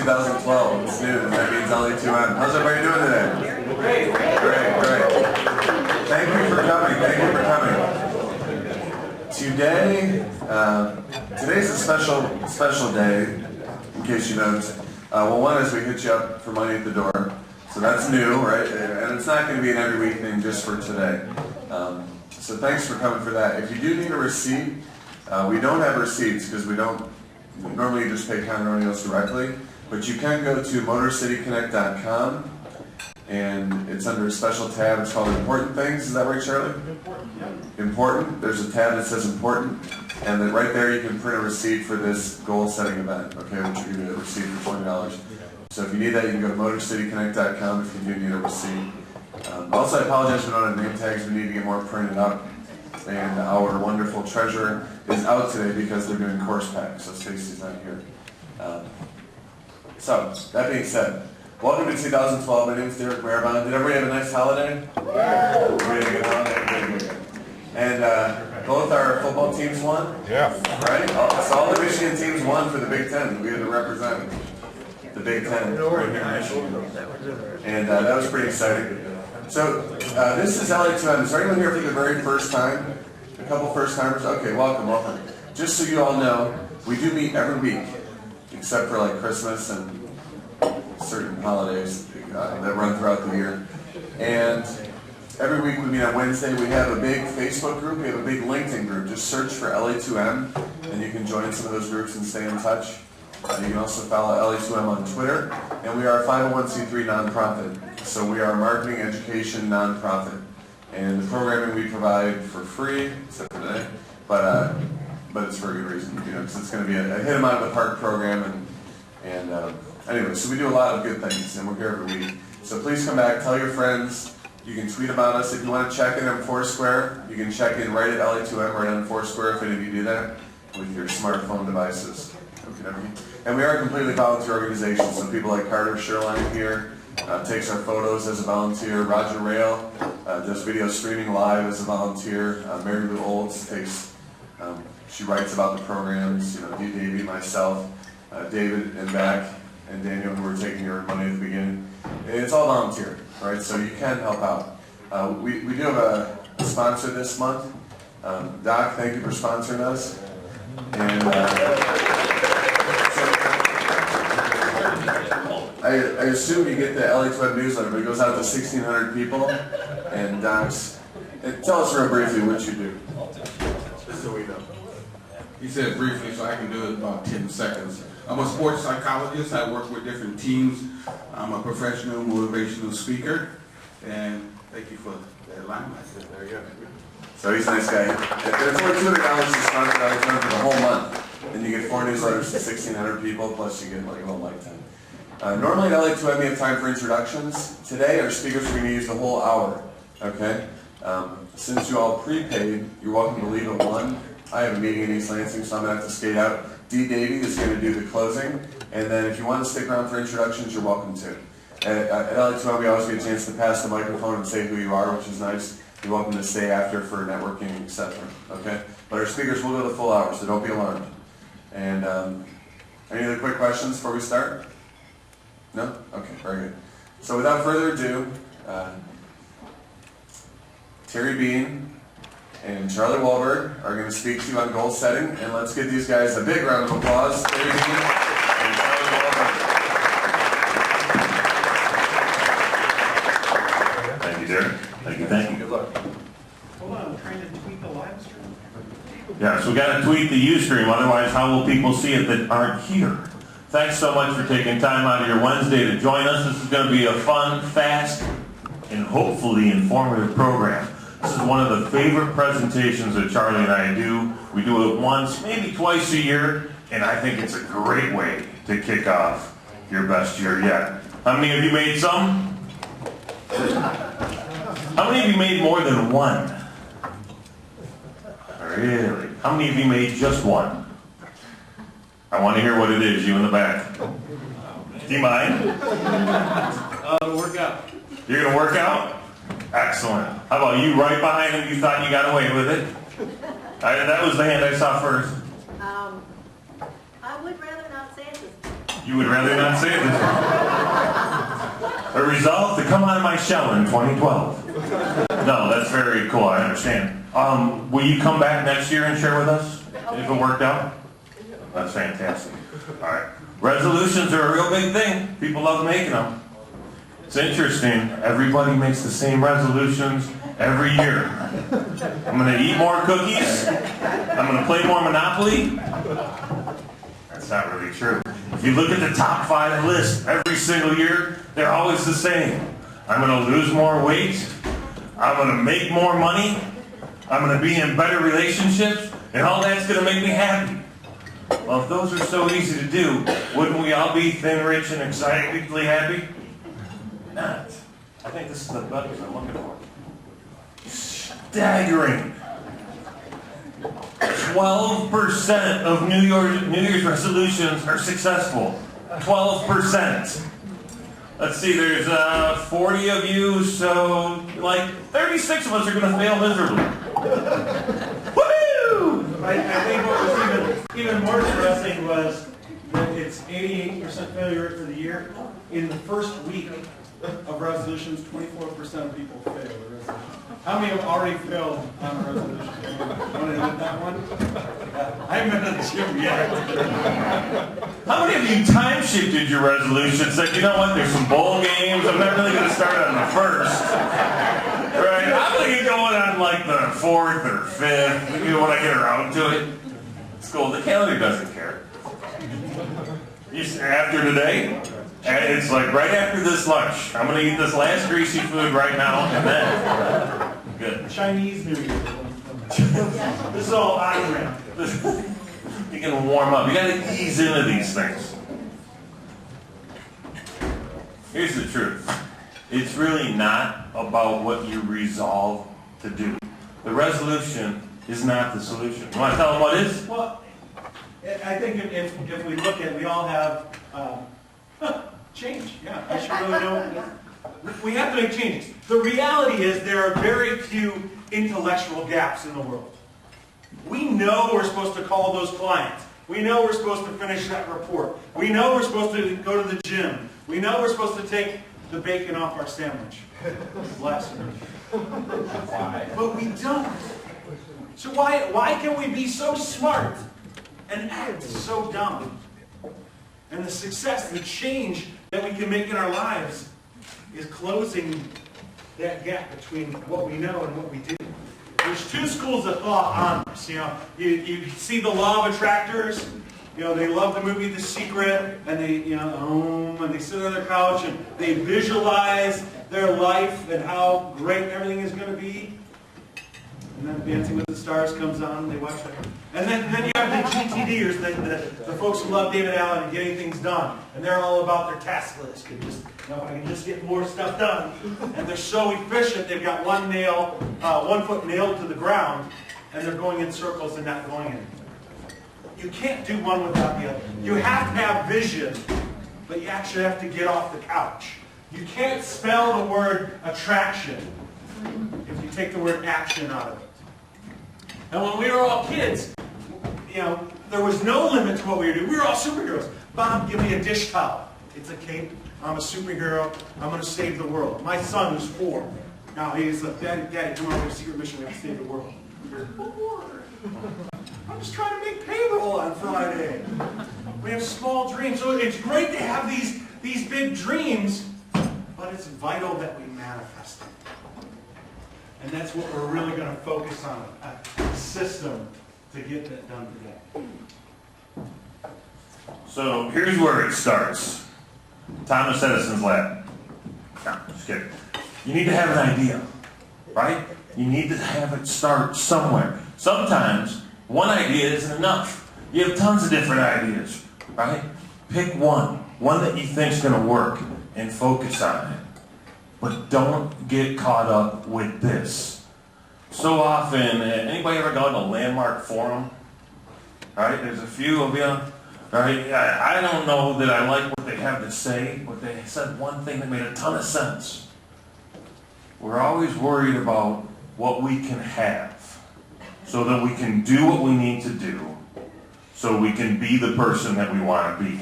2012. It's new, and that means LA2M. How's everybody doing today? Great. Great. Thank you for coming. Today's a special day, in case you noticed. Well, one is we hit you up for money at the door. So that's new, right? And it's not going to be an every week thing just for today. So thanks for coming for that. If you do need a receipt, we don't have receipts because we don't normally just pay condominiums directly. But you can go to motorcityconnect.com and it's under a special tab. It's called Important Things. Is that right, Charlie? Important. There's a tab that says Important. And then right there you can print a receipt for this goal-setting event, okay, which you're going to receive for $20. So if you need that, you can go to motorcityconnect.com if you do need a receipt. Also, I apologize for not having name tags. We need to get more printed up. And our wonderful treasurer is out today because they're doing course packs, so Stacy's not here. So, that being said, welcome to 2012. My name is Derek Marabon. Did everybody have a nice holiday? Yeah. Everybody had a good holiday? Good. And both our football teams won? Yeah. Right? So all the Michigan teams won for the Big Ten. We had to represent the Big Ten right here in Michigan. And that was pretty exciting. So this is LA2M. Is there anyone here for the very first time? A couple first timers? Okay, welcome. Just so you all know, we do meet every week, except for like Christmas and certain holidays that run throughout the year. And every week we meet on Wednesday. We have a big Facebook group. We have a big LinkedIn group. Just search for LA2M, and you can join some of those groups and stay in touch. You can also follow LA2M on Twitter. And we are a 501c3 nonprofit. So we are a marketing education nonprofit. And the programming we provide for free, except for today, but it's for a good reason, because it's going to be a hit them out of the park program. And anyway, so we do a lot of good things, and we're here every week. So please come back, tell your friends. You can tweet about us. If you want to check in on Foursquare, you can check in right at LA2M, right on Foursquare, if any of you do that, with your smartphone devices. And we are a completely volunteer organization, so people like Carter Sherline here takes our photos as a volunteer. Roger Rayle does video streaming live as a volunteer. Mary Lou Olds she writes about the programs. Dee Davey, myself, David and Beck, and Daniel, who were taking your money at the beginning. It's all volunteer, right? So you can help out. We do have a sponsor this month. Doc, thank you for sponsoring us. And I assume you get the LA2M newsletter, but it goes out to 1,600 people. And Doc's, tell us real briefly what you do, just so we know. He said briefly, so I can do it in about 10 seconds. I'm a sports psychologist. I work with different teams. I'm a professional motivational speaker. And thank you for that limelight. There you go. So he's a nice guy. There's only $200 to sponsor LA2M for the whole month. And you get 4 newsletters to 1,600 people, plus you get like a whole lifetime. Normally at LA2M we have time for introductions. Today our speakers are going to use the whole hour. Okay? Since you all prepaid, you're welcome to leave at 1. I have a meeting in East Lansing, so I'm going to have to skate out. Dee Davey is going to do the closing. And then if you want to stick around for introductions, you're welcome to. At LA2M we always get a chance to pass the microphone and say who you are, which is nice. You're welcome to stay after for networking, etc. Okay? But our speakers will go the full hour, so don't be alarmed. And any other quick questions before we start? No? Okay, very good. So without further ado, Terry Bean and Charlie Wollborg are going to speak to you on goal setting. And let's give these guys a big round of applause. Terry Bean and Charlie Wollborg. Thank you, Derek. Thank you. Good luck. Hold on, I'm trying to tweet the live stream. Yeah, so we got to tweet the Ustream, otherwise how will people see it that aren't here? Thanks so much for taking time out of your Wednesday to join us. This is going to be a fun, fast, and hopefully informative program. This is one of the favorite presentations that Charlie and I do. We do it once, maybe twice a year, and I think it's a great way to kick off your best year yet. How many of you made some? How many of you made more than one? Really? How many of you made just one? I want to hear what it is, you in the back. Do you mind? It'll work out. You're going to work out? Excellent. How about you right behind him? You thought you got away with it? That was the hand I saw first. I would rather not say it. You would rather not say this. A resolve to come out of my shell in 2012. No, that's very cool, I understand. Will you come back next year and share with us if it worked out? That's fantastic. All right. Resolutions are a real big thing. People love making them. It's interesting. Everybody makes the same resolutions every year. I'm going to eat more cookies. I'm going to play more Monopoly. That's not really true. If you look at the top 5 list every single year, they're always the same. I'm going to lose more weight. I'm going to make more money. I'm going to be in better relationships. And all that's going to make me happy. Well, if those are so easy to do, wouldn't we all be thin, rich, and excitedly happy? Not. I think this is the buttons I'm looking for. Staggering. 12% of New Year's resolutions are successful. 12%. Let's see, there's 40 of you, so like 36 of us are going to fail miserably. Woohoo! I think what was even more interesting was that it's 88% failure rate for the year. In the first week of resolutions, 24% of people fail the resolution. How many have already failed on a resolution? Want to hit that one? I haven't been to the gym yet. How many of you time shifted your resolution? Said, you know what, there's some bowl games. I'm not really going to start on the 1st. Right? I'm going to get going on like the 4th or 5th, when I get around to it. It's cool. The calendar doesn't care. After today, it's like right after this lunch. I'm going to eat this last greasy food right now, and then good. Chinese New Year. This is all on ramp. You can warm up. You got to ease into these things. Here's the truth. It's really not about what you resolve to do. The resolution is not the solution. You want to tell them what is? Well, I think if we look at, we all have change. Yeah, I should really know. We have to make changes. The reality is there are very few intellectual gaps in the world. We know we're supposed to call those clients. We know we're supposed to finish that report. We know we're supposed to go to the gym. We know we're supposed to take the bacon off our sandwich. Blasphemy. But we don't. So why can we be so smart and act so dumb? And the success, the change that we can make in our lives is closing that gap between what we know and what we do. There's 2 schools of thought on this. You see the law of attractors. They love the movie The Secret, and they, and they sit on their couch and they visualize their life and how great everything is going to be. And then Dancing with the Stars comes on, and they watch that. And then you have the GTDers, the folks who love David Allen and getting things done. And they're all about their task list. I can just get more stuff done. And they're so efficient, they've got 1 foot nailed to the ground, and they're going in circles and not going anywhere. You can't do one without the other. You have to have vision, but you actually have to get off the couch. You can't spell the word attraction if you take the word action out of it. And when we were all kids, there was no limit to what we were doing. We were all superheroes. Bob, give me a dish towel. It's a cape. I'm a superhero. I'm going to save the world. My son, who's 4, now he's like, Daddy, come on, we have a secret mission. We have to save the world. I'm just trying to make payroll on Friday. We have small dreams. So it's great to have these big dreams, but it's vital that we manifest them. And that's what we're really going to focus on, a system to get that done today. So here's where it starts. Thomas Edison's lab. No, just kidding. You need to have an idea, right? You need to have it start somewhere. Sometimes one idea isn't enough. You have tons of different ideas, right? Pick one that you think is going to work, and focus on it. But don't get caught up with this. So often, anybody ever gone to Landmark Forum? All right, there's a few of you. All right, I don't know that I like what they have to say, but they said one thing that made a ton of sense. We're always worried about what we can have, so that we can do what we need to do, so we can be the person that we want to be.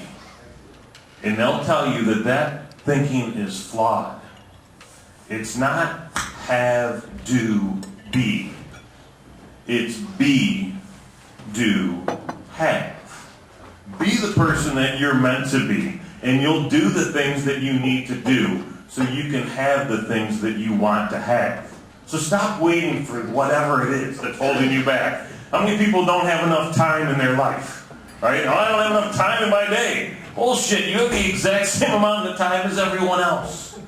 And they'll tell you that that thinking is flawed. It's not have, do, be. It's be, do, have. Be the person that you're meant to be, and you'll do the things that you need to do so you can have the things that you want to have. So stop waiting for whatever it is that's holding you back. How many people don't have enough time in their life? Right? Oh, I don't have enough time in my day. Bullshit, you have the exact same amount of time as everyone else.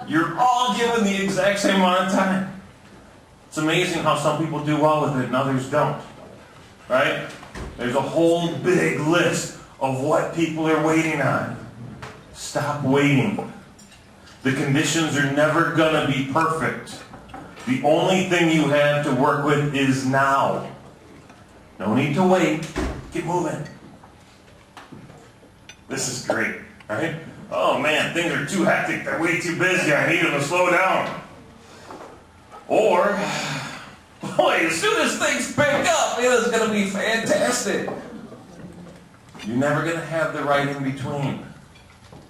You're all given the exact same amount of time. It's amazing how some people do well with it and others don't. Right? There's a whole big list of what people are waiting on. Stop waiting. The conditions are never going to be perfect. The only thing you have to work with is now. No need to wait. Get moving. This is great, right? Oh man, things are too hectic. They're way too busy. I need them to slow down. Or, boy, as soon as things pick up, it is going to be fantastic. You're never going to have the right in between.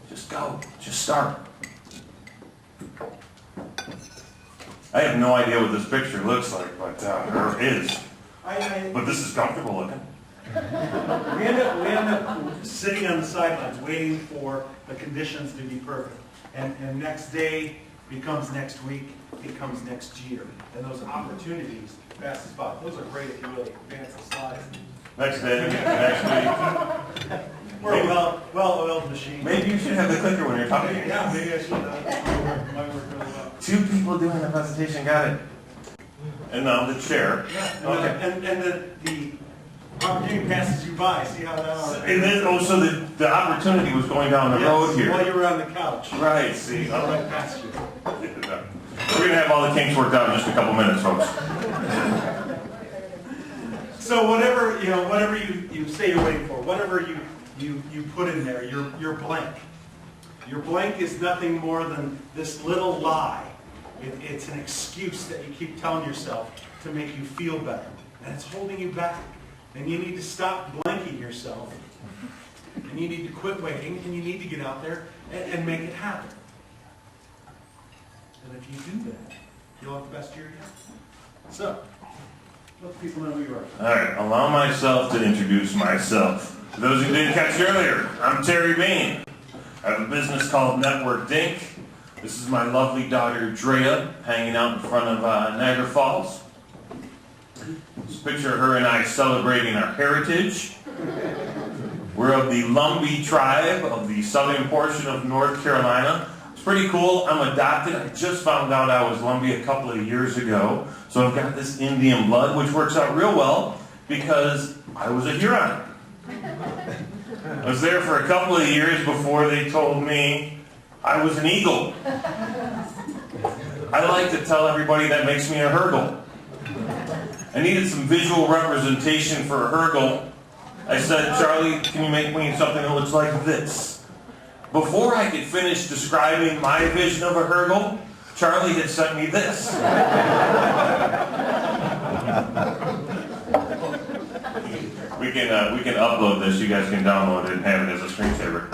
Just go. Just start. I have no idea what this picture looks like, but or is. But this is comfortable looking. We end up sitting on the sidelines waiting for the conditions to be perfect. And next day becomes next week, becomes next year. And those opportunities pass us by. Those are great if you really advance the slides. Next day, next week. We're a well-oiled machine. Maybe you should have the clicker when you're talking. Yeah, maybe I should. Might work really well. Two people doing the presentation, got it. And now the chair. Yeah, Okay. and the opportunity passes you by. See how that And then, so the opportunity was going down the road here. While you were on the couch. Right, see. All right. Past you. We're going to have all the kinks worked out in just a couple minutes, folks. So whatever you say you're waiting for, whatever you put in there, your blank. Your blank is nothing more than this little lie. It's an excuse that you keep telling yourself to make you feel better. And it's holding you back. And you need to stop blanking yourself. And you need to quit waiting, and you need to get out there and make it happen. And if you do that, you'll have the best year yet. So, let people know who you are. All right, allow myself to introduce myself. For those who didn't catch earlier, I'm Terry Bain. I have a business called Network Inc. This is my lovely daughter, Drea, hanging out in front of Niagara Falls. This picture of her and I celebrating our heritage. We're of the Lumbee tribe of the southern portion of North Carolina. It's pretty cool. I'm adopted. I just found out I was Lumbee a couple of years ago. So I've got this Indian blood, which works out real well because I was a Huron. I was there for a couple of years before they told me I was an eagle. I like to tell everybody that makes me a Hergle. I needed some visual representation for a Hergle. I said, Charlie, can you make me something that looks like this? Before I could finish describing my vision of a Hergle, Charlie had sent me this. We can upload this. You guys can download it and have it as a screensaver.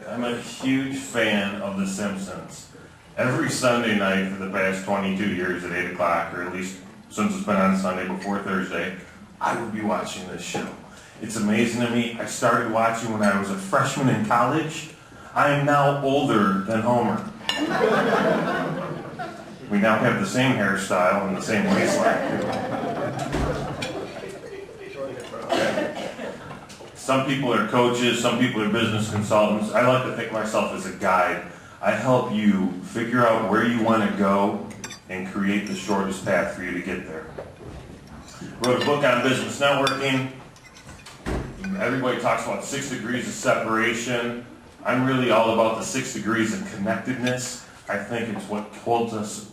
I'm a huge fan of The Simpsons. Every Sunday night for the past 22 years at 8 o'clock, or at least since it's been on Sunday before Thursday, I would be watching this show. It's amazing to me. I started watching when I was a freshman in college. I am now older than Homer. We now have the same hairstyle and the same waistline. Some people are coaches, some people are business consultants. I like to think of myself as a guide. I help you figure out where you want to go and create the shortest path for you to get there. Wrote a book on business networking. Everybody talks about 6 degrees of separation. I'm really all about the 6 degrees of connectedness. I think it's what holds us,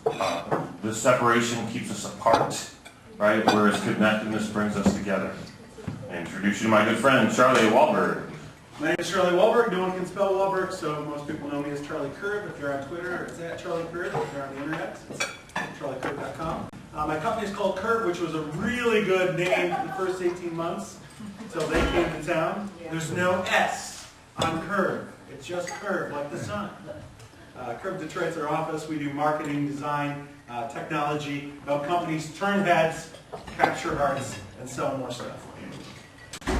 the separation keeps us apart, right? Whereas connectedness brings us together. I introduce you to my good friend, Charlie Wollborg. My name is Charlie Wollborg. No one can spell Wollborg, so most people know me as Charlie Curb. If you're on Twitter, it's at Charlie Curb. If you're on the internet, it's charliecurb.com. My company is called Curb, which was a really good name for the first 18 months until they came to town. There's no S on Curve. It's just Curve, like the sun. Curve Detroit's our office. We do marketing, design, technology, help companies turn heads, capture hearts, and sell more stuff.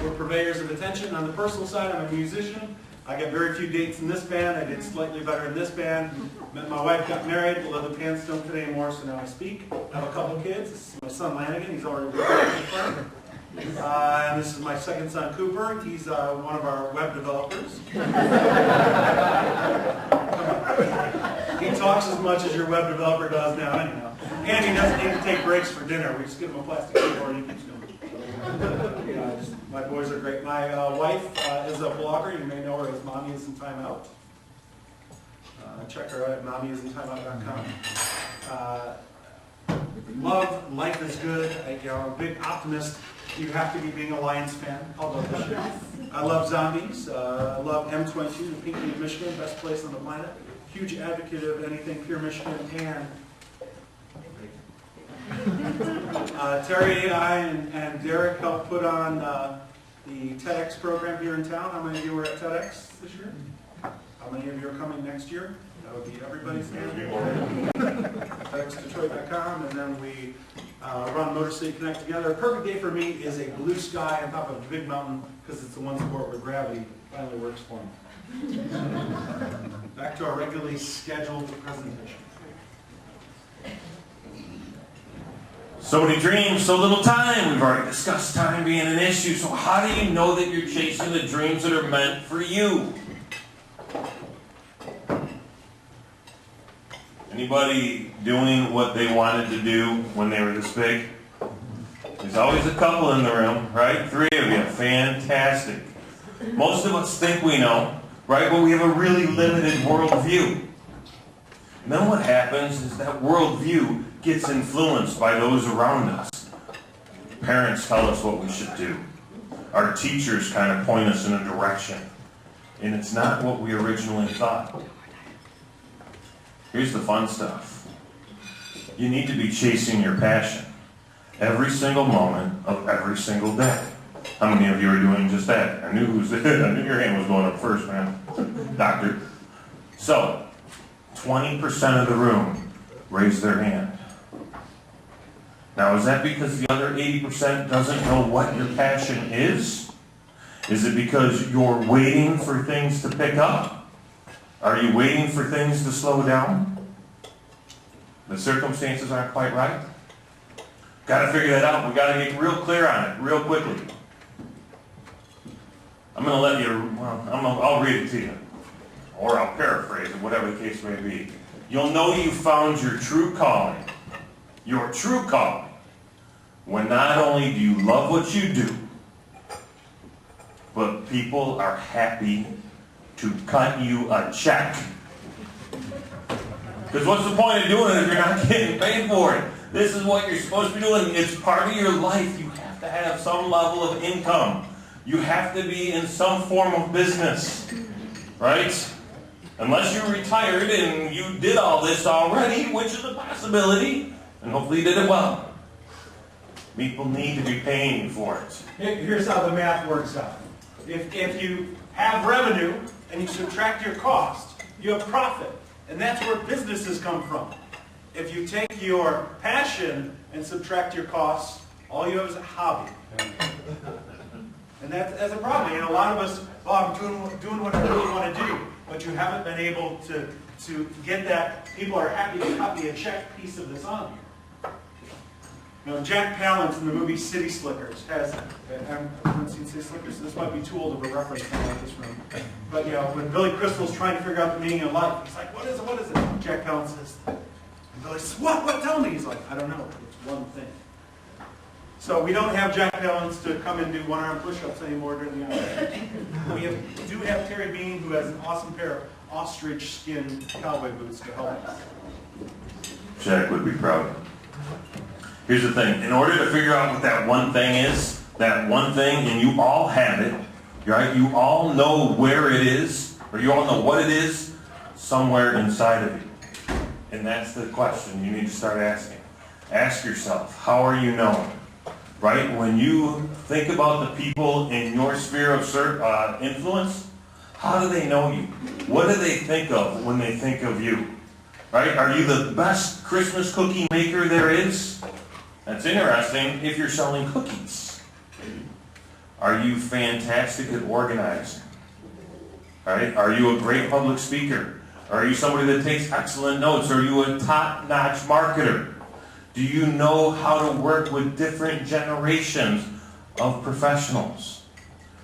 We're purveyors of attention. On the personal side, I'm a musician. I got very few dates in this band. I did slightly better in this band. Met my wife, got married. The leather pants don't fit anymore, so now I speak. I have a couple kids. This is my son Lanigan. He's already working at the firm. And this is my second son, Cooper. He's one of our web developers. He talks as much as your web developer does now, anyhow. And he doesn't need to take breaks for dinner. We just give him a plastic keyboard and he keeps going. My boys are great. My wife is a blogger. You may know her as Mommy is in Timeout. Check her out at mommyisintimeout.com. Love, life is good. I'm a big optimist. You have to be being a Lions fan. I'll love this shit. I love zombies. I love M22, the Pinkley of Michigan, best place on the planet. Huge advocate of anything pure Michigan and Terry and I and Derek helped put on the TEDx program here in town. How many of you were at TEDx this year? How many of you are coming next year? That would be everybody's hand. TEDxDetroit.com, and then we run Motor City Connect together. A perfect day for me is a blue sky on top of a big mountain because it's the one sport where gravity finally works for me. Back to our regularly scheduled presentation. So many dreams, so little time. We've already discussed time being an issue. So how do you know that you're chasing the dreams that are meant for you? Anybody doing what they wanted to do when they were this big? There's always a couple in the room, right? 3 of you. Fantastic. Most of us think we know, right? But we have a really limited worldview. And then what happens is that worldview gets influenced by those around us. Parents tell us what we should do. Our teachers kind of point us in a direction. And it's not what we originally thought. Here's the fun stuff. You need to be chasing your passion every single moment of every single day. How many of you are doing just that? I knew your hand was going up first, man. Doctor. So, 20% of the room raised their hand. Now, is that because the other 80% doesn't know what your passion is? Is it because you're waiting for things to pick up? Are you waiting for things to slow down? The circumstances aren't quite right? Got to figure that out. We've got to get real clear on it real quickly. I'm going to let you, I'll read it to you. Or I'll paraphrase it, whatever the case may be. You'll know you found your true calling. Your true calling. When not only do you love what you do, but people are happy to cut you a check. Because what's the point of doing it if you're not getting paid for it? This is what you're supposed to be doing. It's part of your life. You have to have some level of income. You have to be in some form of business. Right? Unless you're retired and you did all this already, which is a possibility, and hopefully you did it well. People need to be paying you for it. Here's how the math works out. If you have revenue and you subtract your cost, you have profit. And that's where businesses come from. If you take your passion and subtract your costs, all you have is a hobby. And that's a problem. And a lot of us, I'm doing what I really want to do, but you haven't been able to get that. People are happy to copy a check piece of this on you. Now, Jack Palance in the movie City Slickers has, everyone seen City Slickers? This might be too old of a reference for this room. But, when Billy Crystal's trying to figure out the meaning of life, he's like, what is it? Jack Palance says, and Billy says, what? Tell me. He's like, I don't know. It's one thing. So we don't have Jack Palance to come and do one-arm push-ups anymore during the hour. We do have Terry Bean, who has an awesome pair of ostrich skin cowboy boots to help us. Jack would be proud. Here's the thing. In order to figure out what that one thing is, and you all have it, right? You all know where it is, or you all know what it is, somewhere inside of you. And that's the question you need to start asking. Ask yourself, how are you known? Right? When you think about the people in your sphere of influence, How do they know you? What do they think of when they think of you? Right? Are you the best Christmas cookie maker there is? That's interesting if you're selling cookies. Are you fantastic at organizing? Right? Are you a great public speaker? Are you somebody that takes excellent notes? Are you a top-notch marketer? Do you know how to work with different generations of professionals?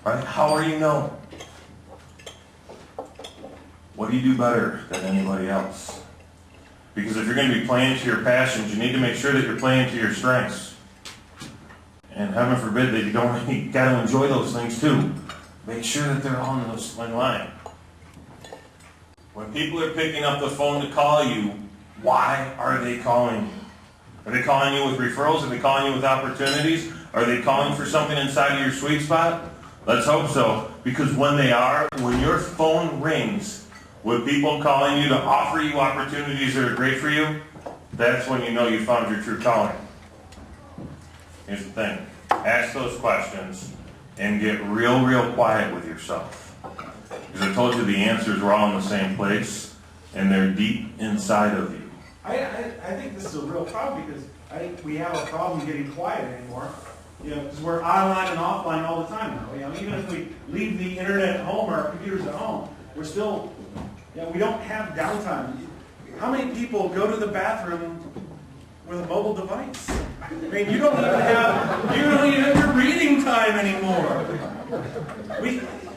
Right? How are you known? What do you do better than anybody else? Because if you're going to be playing to your passions, you need to make sure that you're playing to your strengths. And heaven forbid that you don't, you got to enjoy those things too. Make sure that they're all in line. When people are picking up the phone to call you, why are they calling you? Are they calling you with referrals? Are they calling you with opportunities? Are they calling for something inside of your sweet spot? Let's hope so. Because when they are, when your phone rings with people calling you to offer you opportunities that are great for you, that's when you know you found your true calling. Here's the thing. Ask those questions and get real quiet with yourself. Because I told you the answers were all in the same place, and they're deep inside of you. I think this is a real problem because I think we have a problem getting quiet anymore. You know, because we're online and offline all the time now. You know, even if we leave the internet at home or our computers at home, we're still, you know, we don't have downtime. How many people go to the bathroom with a mobile device? I mean, you don't even have your reading time anymore.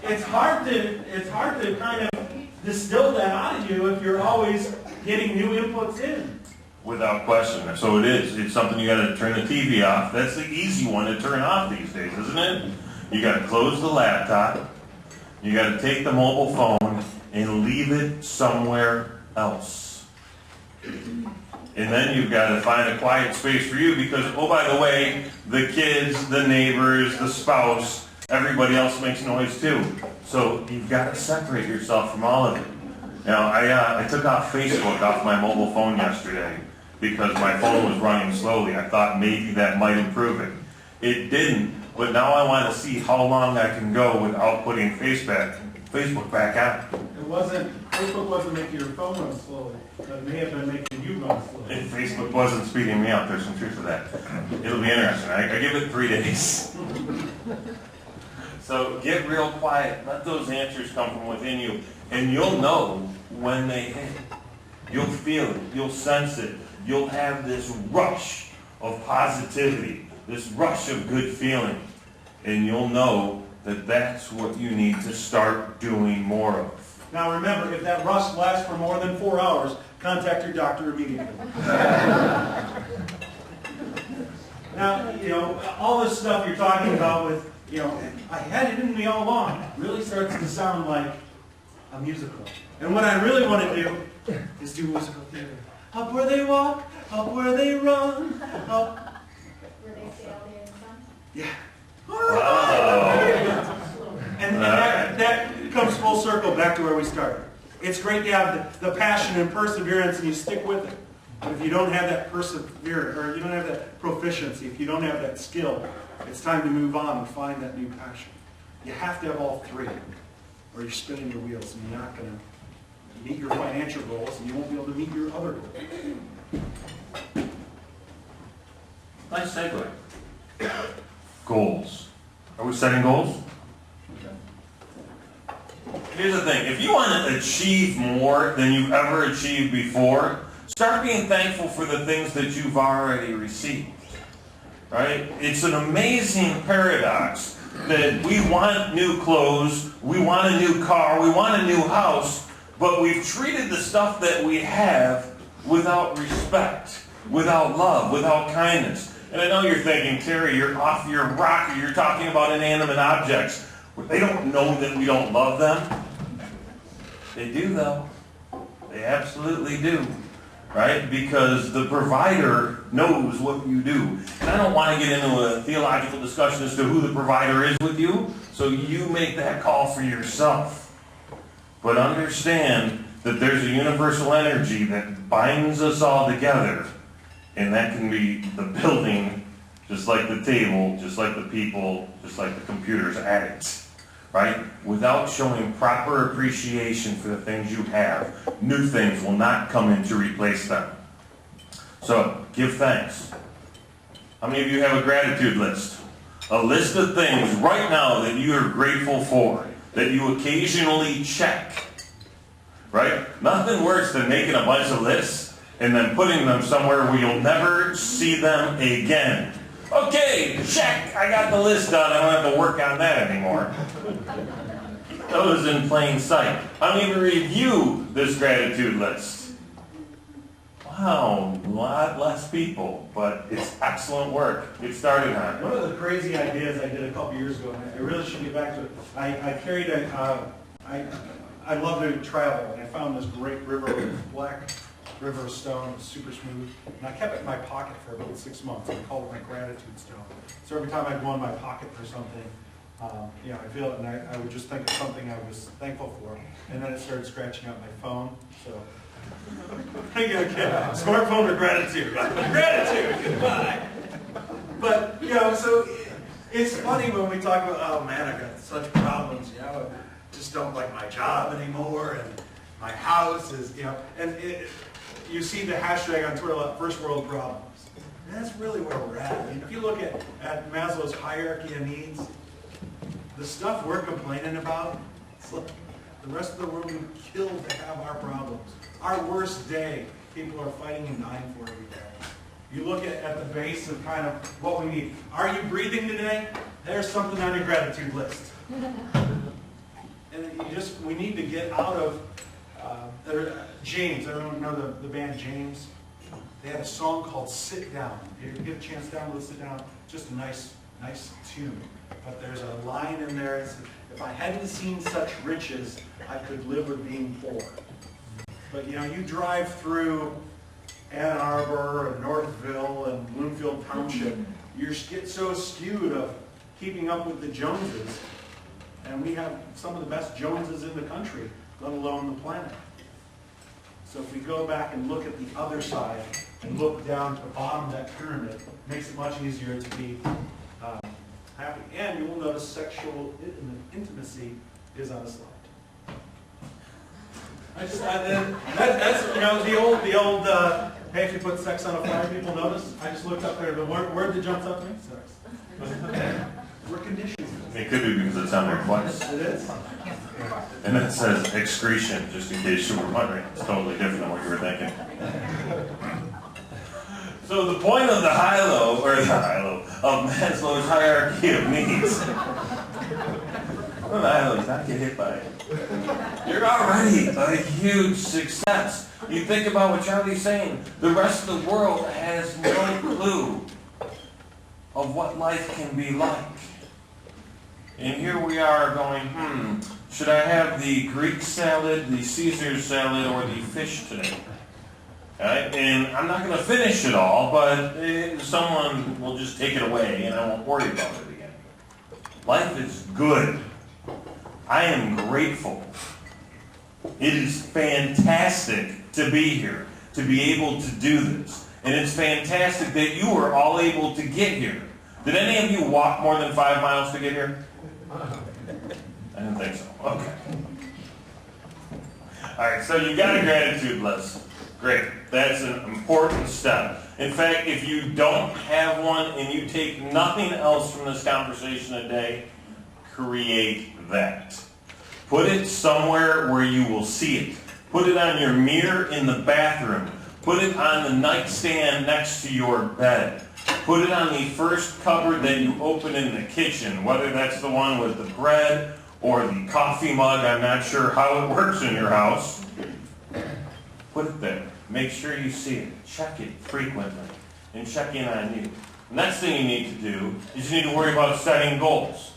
It's hard to kind of distill that out of you if you're always getting new inputs in. Without question. So it is. It's something you got to turn the TV off. That's the easy one to turn off these days, isn't it? You got to close the laptop. You got to take the mobile phone and leave it somewhere else. And then you've got to find a quiet space for you because, oh, by the way, the kids, the neighbors, the spouse, everybody else makes noise too. So you've got to separate yourself from all of it. Now, I took off Facebook off my mobile phone yesterday because my phone was running slowly. I thought maybe that might improve it. It didn't, but now I want to see how long I can go without putting Facebook back out. Facebook wasn't making your phone run slowly. It may have been making you run slowly. If Facebook wasn't speeding me up, there's some truth to that. It'll be interesting. I give it 3 days. So get real quiet. Let those answers come from within you. And you'll know when they hit. You'll feel it. You'll sense it. You'll have this rush of positivity, this rush of good feeling. And you'll know that that's what you need to start doing more of. Now remember, if that rush lasts for more than 4 hours, contact your doctor immediately. Now, you know, all this stuff you're talking about with, you know, I had it in me all along, really starts to sound like a musical. And what I really want to do is do musical theater. Up where they walk, up where they run, up Where they sail there in the sun? yeah. Wow. And that comes full circle back to where we started. It's great to have the passion and perseverance and you stick with it. But if you don't have that perseverance, or you don't have that proficiency, if you don't have that skill, it's time to move on and find that new passion. You have to have all three, or you're spinning your wheels and you're not going to meet your financial goals and you won't be able to meet your other goals. Nice segue. Goals. Are we setting goals? Here's the thing. If you want to achieve more than you've ever achieved before, start being thankful for the things that you've already received. Right? It's an amazing paradox that we want new clothes, we want a new car, we want a new house, but we've treated the stuff that we have without respect, without love, without kindness. And I know you're thinking, Terry, you're off your rocker, you're talking about inanimate objects. They don't know that we don't love them. They do, though. They absolutely do. Right? Because the provider knows what you do. And I don't want to get into a theological discussion as to who the provider is with you, so you make that call for yourself. But understand that there's a universal energy that binds us all together, and that can be the building, just like the table, just like the people, just like the computers at it. right? Without showing proper appreciation for the things you have, new things will not come in to replace them. So, give thanks. How many of you have a gratitude list? A list of things right now that you are grateful for, that you occasionally check, right? Nothing worse than making a bunch of lists and then putting them somewhere where you'll never see them again. Okay, check, I got the list done, I don't have to work on that anymore. Those in plain sight. I'm going to review this gratitude list. Wow, a lot less people, but it's excellent work. Get started on it. One of the crazy ideas I did a couple years ago, and I really should get back to it, I carried I love to travel, and I found this great river, black river stone, it was super smooth, and I kept it in my pocket for about 6 months. I called it my gratitude stone. So every time I go in my pocket for something, I feel it, and I would just think of something I was thankful for, and then it started scratching out my phone, so. Smartphone or gratitude? Gratitude, goodbye. But, so it's funny when we talk about, oh man, I got such problems, I just don't like my job anymore, and my house is, and you see the hashtag on Twitter, first world problems. And that's really where we're at. I mean, if you look at Maslow's hierarchy of needs, the stuff we're complaining about, it's like the rest of the world would kill to have our problems. Our worst day, people are fighting and dying for every day. You look at the base of kind of what we need. Are you breathing today? There's something on your gratitude list. And we need to get out of, James, I don't know the band James. They had a song called Sit Down. If you get a chance to download Sit Down, just a nice tune. But there's a line in there that says, if I hadn't seen such riches, I could live with being poor. But you drive through Ann Arbor and Northville and Bloomfield Township, you get so skewed of keeping up with the Joneses, and we have some of the best Joneses in the country, let alone the planet. So if we go back and look at the other side and look down to the bottom of that pyramid, it makes it much easier to be happy. And you will notice sexual intimacy is on the slide. That's the old hey, if you put sex on a flyer, people notice. I just looked up there, the word that jumps up to me, sex. We're conditioned. It could be because it's on there twice. It is. And it says excretion, just in case you were wondering. It's totally different than what you were thinking. So the point of the of Maslow's hierarchy of needs. One of the high-lows, not get hit by it. You're already a huge success. You think about what Charlie's saying. The rest of the world has no clue of what life can be like. And here we are going, should I have the Greek salad, the Caesar salad, or the fish today? Right? And I'm not going to finish it all, but someone will just take it away and I won't worry about it again. Life is good. I am grateful. It is fantastic to be here, to be able to do this. And it's fantastic that you were all able to get here. Did any of you walk more than 5 miles to get here? I didn't think so. Okay. All right, so you got a gratitude list. Great. That's an important step. In fact, if you don't have one and you take nothing else from this conversation today, create that. Put it somewhere where you will see it. Put it on your mirror in the bathroom. Put it on the nightstand next to your bed. Put it on the first cupboard that you open in the kitchen, whether that's the one with the bread or the coffee mug. I'm not sure how it works in your house. Put it there. Make sure you see it. Check it frequently and check in on you. The next thing you need to do is you need to worry about setting goals.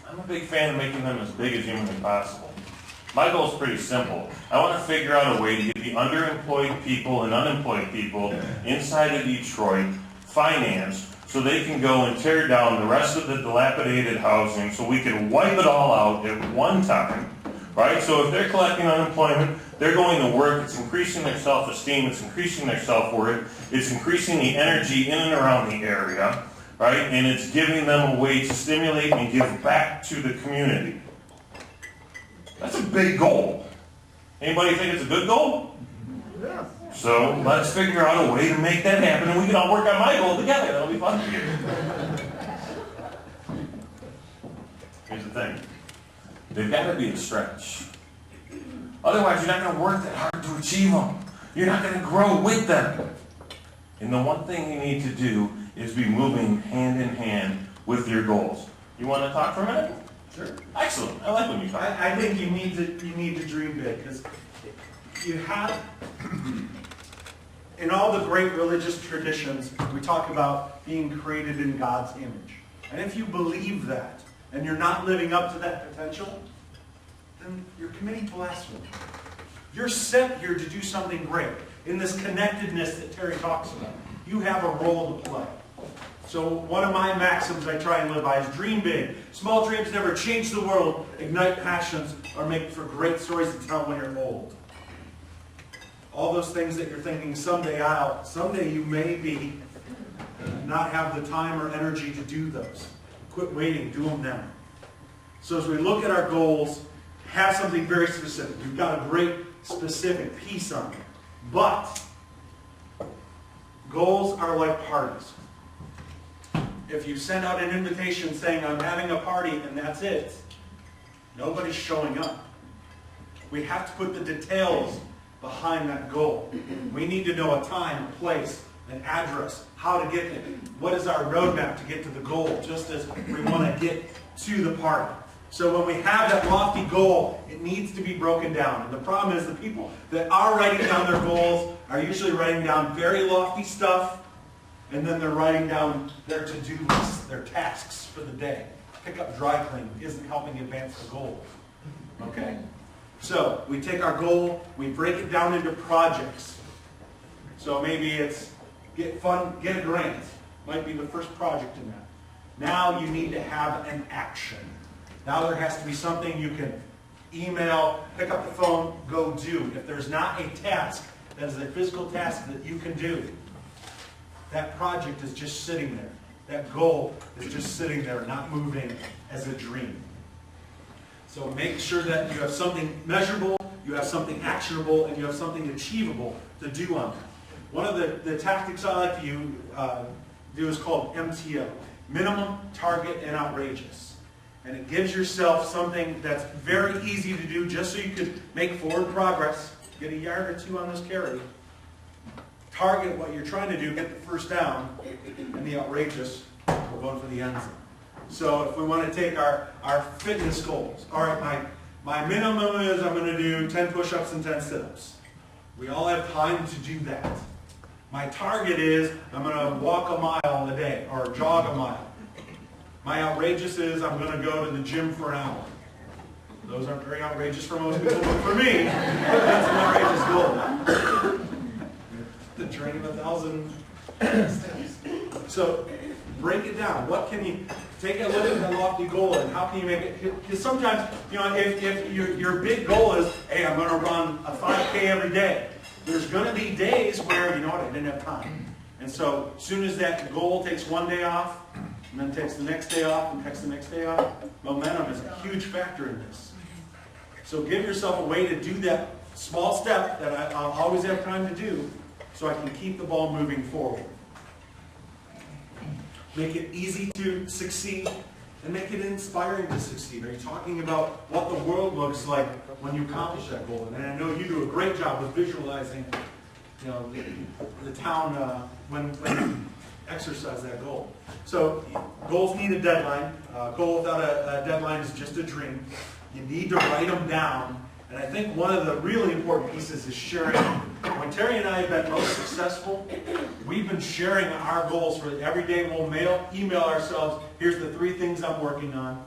I'm a big fan of making them as big as humanly possible. My goal is pretty simple. I want to figure out a way to get the underemployed people and unemployed people inside of Detroit financed so they can go and tear down the rest of the dilapidated housing so we can wipe it all out at one time, right? So if they're collecting unemployment, they're going to work, it's increasing their self-esteem, it's increasing their self-worth, it's increasing the energy in and around the area, right? And it's giving them a way to stimulate and give back to the community. That's a big goal. Anybody think it's a good goal? Yeah. So let's figure out a way to make that happen, and we can all work on my goal together. That'll be fun. Here's the thing. They've got to be a stretch. Otherwise, you're not going to work that hard to achieve them. You're not going to grow with them. And the one thing you need to do is be moving hand in hand with your goals. You want to talk for a minute? Sure. Excellent. I like when you talk. I think you need to dream big, because you have, in all the great religious traditions, we talk about being created in God's image. And if you believe that, and you're not living up to that potential, then you're committing blasphemy. You're sent here to do something great. In this connectedness that Terry talks about, you have a role to play. So one of my maxims I try and live by is dream big. Small dreams never change the world, ignite passions, or make for great stories to tell when you're old. All those things that you're thinking someday out, someday you may be not have the time or energy to do those. Quit waiting, do them now. So as we look at our goals, have something very specific. You've got a great specific piece on it. But goals are like parties. If you send out an invitation saying, I'm having a party and that's it, nobody's showing up. We have to put the details behind that goal. We need to know a time, a place, an address, how to get there. What is our roadmap to get to the goal, just as we want to get to the party. So when we have that lofty goal, it needs to be broken down. And the problem is the people that are writing down their goals are usually writing down very lofty stuff, and then they're writing down their to-do lists, their tasks for the day. Pick up dry cleaning isn't helping advance the goal. Okay? So we take our goal, we break it down into projects. So maybe it's get a grant. Might be the first project in that. Now you need to have an action. Now there has to be something you can email, pick up the phone, go do. If there's not a task that is a physical task that you can do, that project is just sitting there. That goal is just sitting there, not moving as a dream. So make sure that you have something measurable, you have something actionable, and you have something achievable to do on that. One of the tactics I like to do is called MTO, minimum, target, and outrageous. And it gives yourself something that's very easy to do just so you can make forward progress, get a yard or two on this carry, target what you're trying to do, get the first down, and the outrageous, we're going for the end zone. So if we want to take our fitness goals, all right, my minimum is I'm going to do 10 push-ups and 10 sit-ups. We all have time to do that. My target is I'm going to walk a mile a day or jog a mile. My outrageous is I'm going to go to the gym for an hour. Those aren't very outrageous for most people, but for me, that's an outrageous goal. The train of 1,000 steps. So break it down. What can you take a look at that lofty goal and how can you make it? Because sometimes, if your big goal is, hey, I'm going to run a 5K every day. There's going to be days where, you know what, I didn't have time. And so as soon as that goal takes one day off, and then takes the next day off, and takes the next day off, momentum is a huge factor in this. So give yourself a way to do that small step that I'll always have time to do so I can keep the ball moving forward. Make it easy to succeed and make it inspiring to succeed. Are you talking about what the world looks like when you accomplish that goal? And I know you do a great job of visualizing, the town when you exercise that goal. So goals need a deadline. A goal without a deadline is just a dream. You need to write them down. And I think one of the really important pieces is sharing. When Terry and I have been most successful, we've been sharing our goals for every day. We'll email ourselves, here's the 3 things I'm working on.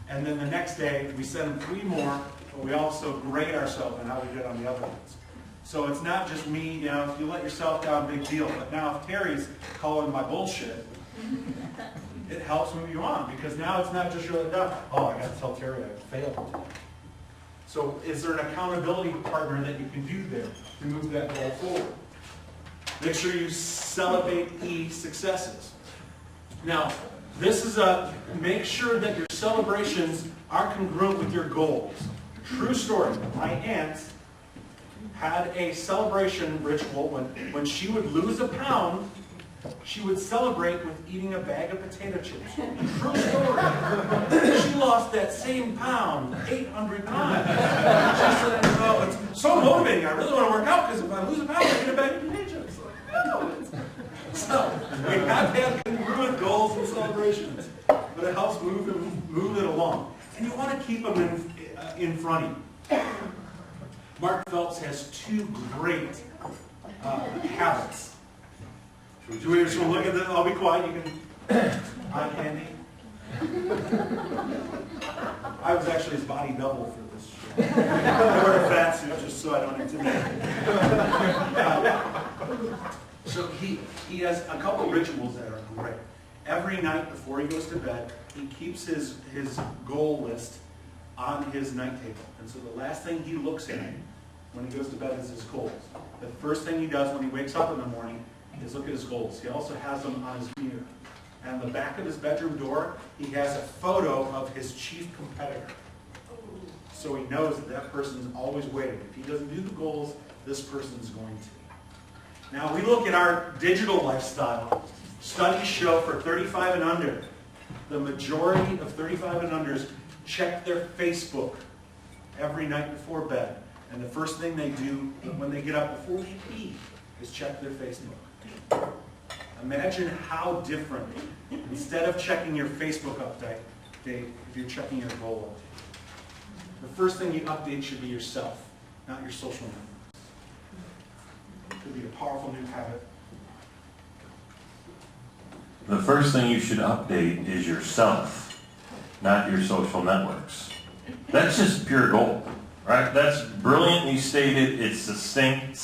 And then the next day, we send them 3 more, but we also grade ourselves on how we did on the other ones. So it's not just me, if you let yourself down, big deal. But now if Terry's calling my bullshit, it helps move you on. Because now it's not just really done, oh, I got to tell Terry I failed today. So is there an accountability partner that you can do there to move that goal forward? Make sure you celebrate successes. Now, this is make sure that your celebrations are congruent with your goals. True story. My aunt had a celebration ritual when she would lose a pound, she would celebrate with eating a bag of potato chips. True story. She lost that same pound 800 times. She said, oh, it's so motivating. I really want to work out because if I lose a pound, I eat a bag of potato chips. So, we have to have congruent goals and celebrations, but it helps move it along. And you want to keep them in front of you. Mark Phelps has two great habits. Do we just look at this? I'll be quiet. You can eye candy. I was actually his body double for this show. I wear a fat suit just so I don't intimidate. So he has a couple rituals that are great. Every night before he goes to bed, he keeps his goal list on his night table. And so the last thing he looks at when he goes to bed is his goals. The first thing he does when he wakes up in the morning is look at his goals. He also has them on his mirror. And on the back of his bedroom door, he has a photo of his chief competitor. So he knows that that person's always waiting. If he doesn't do the goals, this person's going to. Now we look at our digital lifestyle. Studies show for 35 and under, the majority of 35 and unders check their Facebook every night before bed. And the first thing they do when they get up before they pee is check their Facebook. Imagine how different, instead of checking your Facebook update, if you're checking your goal update. The first thing you update should be yourself, not your social networks. It could be a powerful new habit. The first thing you should update is yourself, not your social networks. That's just pure gold, right? That's brilliantly stated, it's succinct,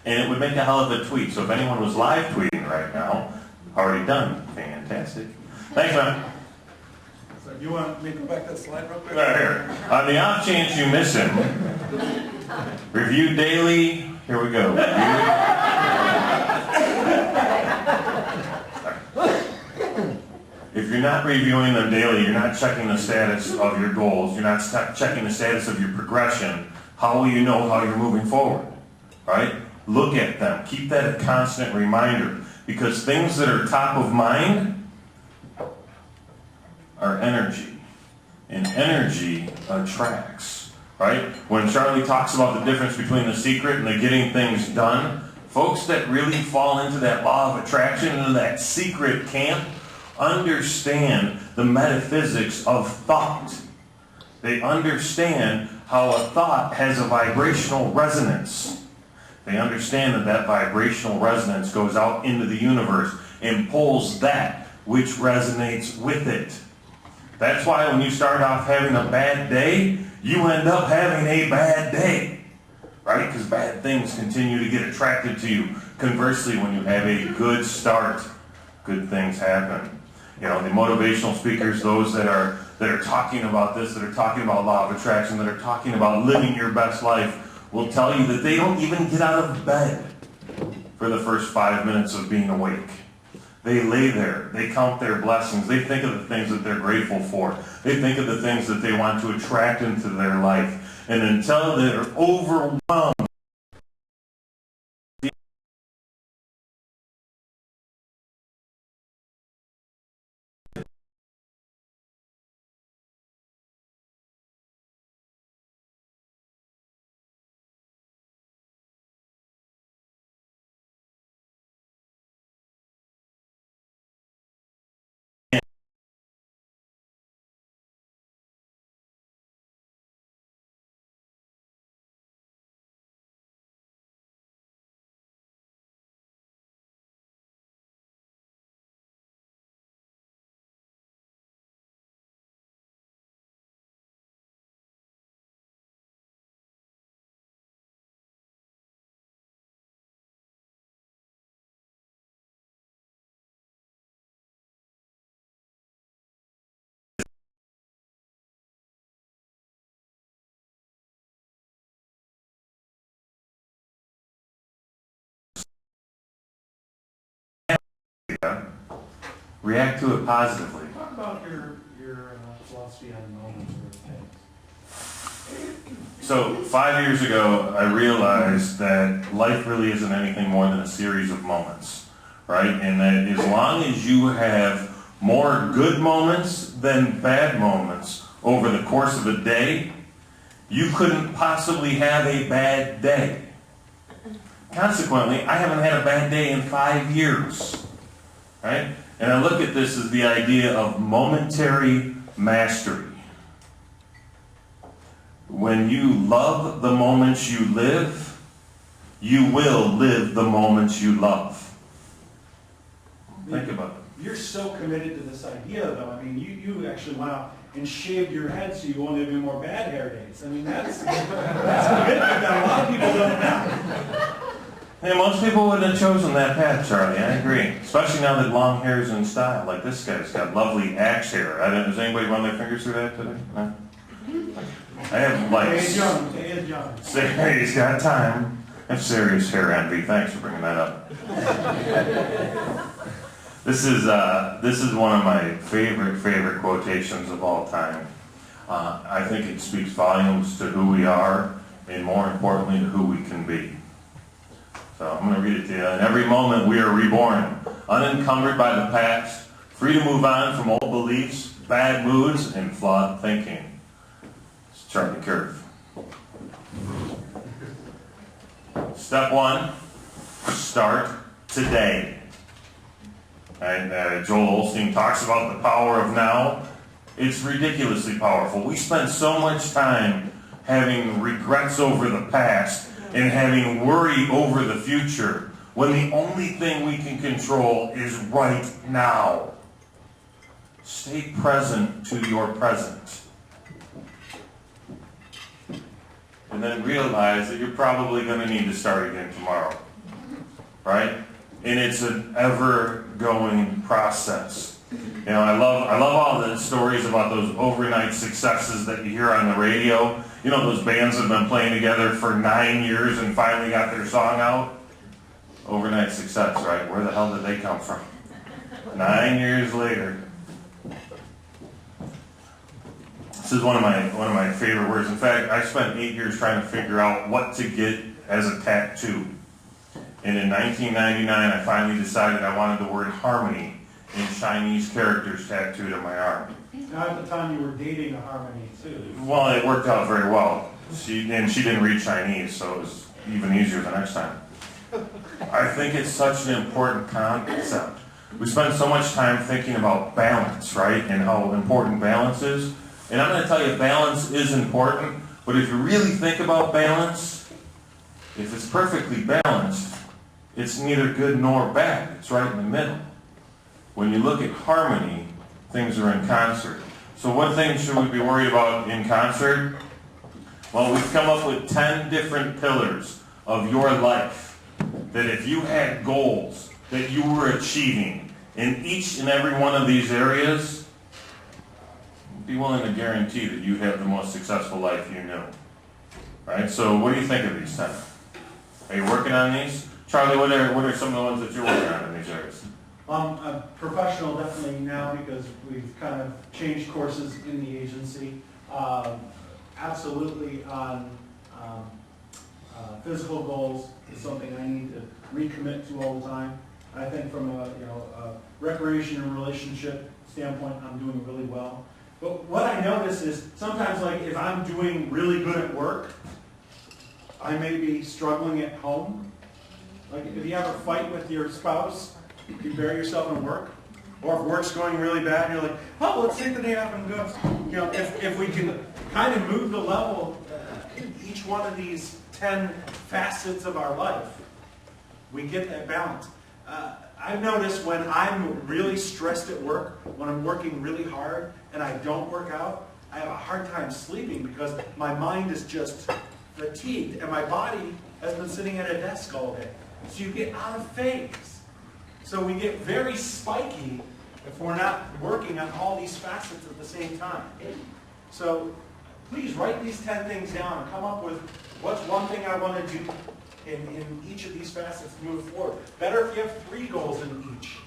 and it would make a hell of a tweet. So if anyone was live tweeting right now, already done. Fantastic. Thanks, man. So you want me to go back that slide real quick? Right here. On the off chance you miss him, review daily. Here we go. If you're not reviewing them daily, you're not checking the status of your goals, you're not checking the status of your progression, how will you know how you're moving forward? Right? Look at them. Keep that a constant reminder. Because things that are top of mind are energy. And energy attracts. Right? When Charlie talks about the difference between the secret and the getting things done, folks that really fall into that law of attraction, into that secret camp, understand the metaphysics of thought. They understand how a thought has a vibrational resonance. They understand that that vibrational resonance goes out into the universe and pulls that which resonates with it. That's why when you start off having a bad day, you end up having a bad day. Right? Because bad things continue to get attracted to you. Conversely, when you have a good start, good things happen. You know, the motivational speakers, those that are talking about this, that are talking about law of attraction, that are talking about living your best life, will tell you that they don't even get out of bed for the first 5 minutes of being awake. They lay there. They count their blessings. They think of the things that they're grateful for. They think of the things that they want to attract into their life. And until they're overwhelmed, React to it positively. Talk about your philosophy on moments or things. So 5 years ago, I realized that life really isn't anything more than a series of moments, right? And that as long as you have more good moments than bad moments over the course of a day, you couldn't possibly have a bad day. Consequently, I haven't had a bad day in 5 years, right? And I look at this as the idea of momentary mastery. When you love the moments you live, you will live the moments you love. Think about it. You're so committed to this idea, though. I mean, you actually went out and shaved your head so you won't have any more bad hair days. I mean, that's a commitment that a lot of people don't have. Hey, most people wouldn't have chosen that path, Charlie. I agree. Especially now that long hair is in style. Like this guy's got lovely axe hair. Does anybody run their fingers through that today? No? I have like... Hey, John. Hey, he's got time. I have serious hair envy. Thanks for bringing that up. This is one of my favorite quotations of all time. I think it speaks volumes to who we are, and more importantly, to who we can be. So I'm going to read it to you. In every moment we are reborn, unencumbered by the past, free to move on from old beliefs, bad moods, and flawed thinking. It's Charlie Kirk. Step 1, start today. And Joel Osteen talks about the power of now. It's ridiculously powerful. We spend so much time having regrets over the past and having worry over the future when the only thing we can control is right now. Stay present to your present. And then realize that you're probably going to need to start again tomorrow. Right? And it's an ever-going process. You know, I love all the stories about those overnight successes that you hear on the radio. You know, those bands have been playing together for 9 years and finally got their song out. Overnight success, right? Where the hell did they come from? 9 years later. This is one of my favorite words. In fact, I spent 8 years trying to figure out what to get as a tattoo. And in 1999, I finally decided I wanted the word harmony in Chinese characters tattooed on my arm. Now at the time you were dating a harmony too. Well, it worked out very well. She didn't read Chinese, so it was even easier the next time. I think it's such an important concept. We spend so much time thinking about balance, right? And how important balance is. And I'm going to tell you, balance is important. But if you really think about balance, if it's perfectly balanced, it's neither good nor bad. It's right in the middle. When you look at harmony, things are in concert. So what things should we be worried about in concert? Well, we've come up with 10 different pillars of your life that if you had goals that you were achieving in each and every one of these areas, be willing to guarantee that you have the most successful life you know. Right? So what do you think of these 10? Are you working on these? Charlie, what are some of the ones that you're working on in these areas? I'm professional definitely now because we've kind of changed courses in the agency. Absolutely on physical goals is something I need to recommit to all the time. I think from a recreation and relationship standpoint, I'm doing really well. But what I notice is sometimes, like if I'm doing really good at work, I may be struggling at home. Like if you have a fight with your spouse, you bury yourself in work, or if work's going really bad, you're like, oh, let's take the day off and go. You know, if we can kind of move the level in each one of these 10 facets of our life, we get that balance. I've noticed when I'm really stressed at work, when I'm working really hard and I don't work out, I have a hard time sleeping because my mind is just fatigued and my body has been sitting at a desk all day. So you get out of phase. So we get very spiky if we're not working on all these facets at the same time. So please write these 10 things down and come up with what's one thing I want to do in each of these facets to move forward. Better if you have 3 goals in each.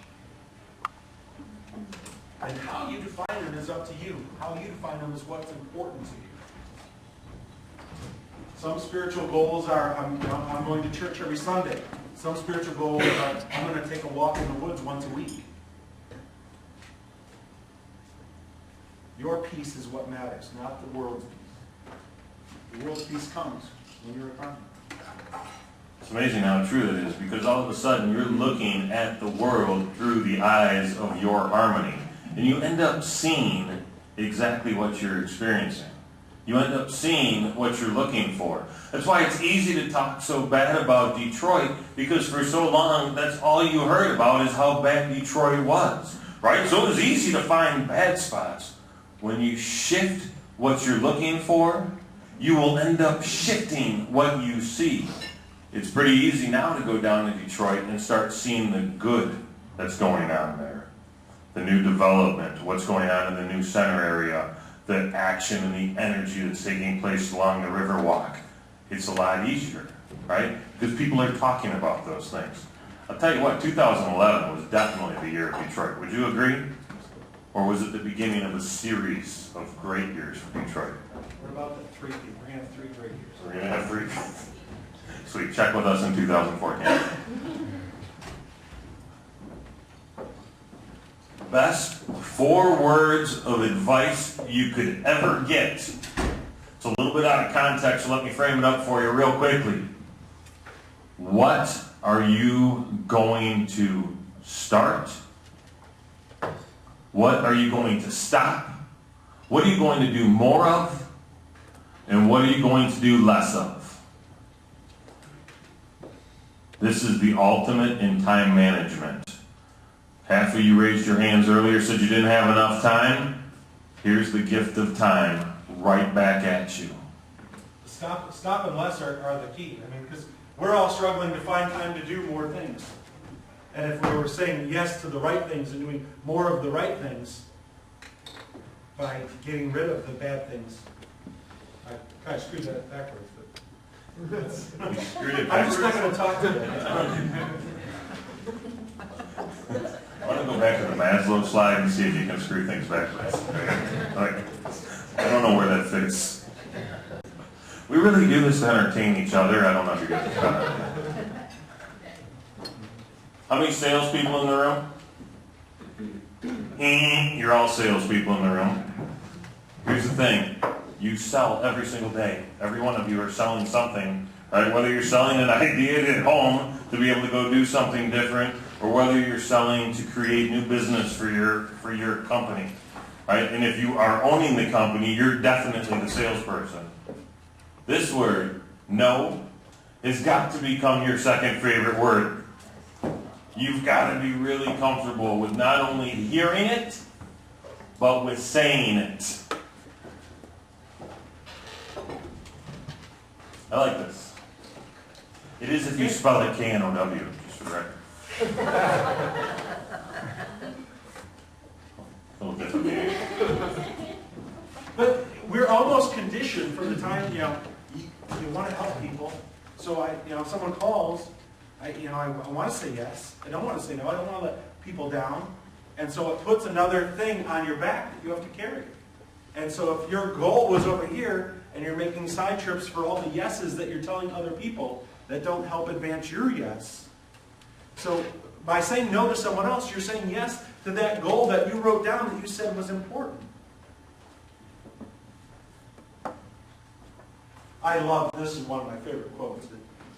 And how you define them is up to you. How you define them is what's important to you. Some spiritual goals are, I'm going to church every Sunday. Some spiritual goals are, I'm going to take a walk in the woods once a week. Your peace is what matters, not the world's peace. The world's peace comes when you're a carpenter. It's amazing how true that is, because all of a sudden you're looking at the world through the eyes of your harmony, and you end up seeing exactly what you're experiencing. You end up seeing what you're looking for. That's why it's easy to talk so bad about Detroit, because for so long, that's all you heard about is how bad Detroit was, right? So it was easy to find bad spots. When you shift what you're looking for, you will end up shifting what you see. It's pretty easy now to go down to Detroit and start seeing the good that's going on there. The new development, what's going on in the new center area, the action and the energy that's taking place along the Riverwalk. It's a lot easier, right? Because people are talking about those things. I'll tell you what, 2011 was definitely the year of Detroit. Would you agree? Or was it the beginning of a series of great years for Detroit? What about the 3 people? We're going to have 3 great years. We're going to have 3. Sweet. Check with us in 2014. Best 4 words of advice you could ever get. It's a little bit out of context, so let me frame it up for you real quickly. What are you going to start? What are you going to stop? What are you going to do more of? And what are you going to do less of? This is the ultimate in time management. Half of you raised your hands earlier, said you didn't have enough time. Here's the gift of time right back at you. Stop and less are the key. I mean, because we're all struggling to find time to do more things. And if we were saying yes to the right things and doing more of the right things by getting rid of the bad things, I kind of screwed that backwards. But You screwed it I'm just not backwards. going to talk to that. I want to go back to the Maslow slide and see if you can screw things backwards. Like, I don't know where that fits. We really do this to entertain each other. I don't know if you guys have done it. How many salespeople in the room? You're all salespeople in the room. Here's the thing. You sell every single day. Every one of you are selling something, right? Whether you're selling an idea at home to be able to go do something different, or whether you're selling to create new business for your company, right? And if you are owning the company, you're definitely the salesperson. This word, no, has got to become your second favorite word. You've got to be really comfortable with not only hearing it, but with saying it. I like this. It is if you spell it K-N-O-W, just for the record. A little different meaning. But we're almost conditioned from the time, you want to help people. So if someone calls, I want to say yes. I don't want to say no. I don't want to let people down. And so it puts another thing on your back that you have to carry. And so if your goal was over here and you're making side trips for all the yeses that you're telling other people that don't help advance your yes. So by saying no to someone else, you're saying yes to that goal that you wrote down that you said was important. I love, this is one of my favorite quotes.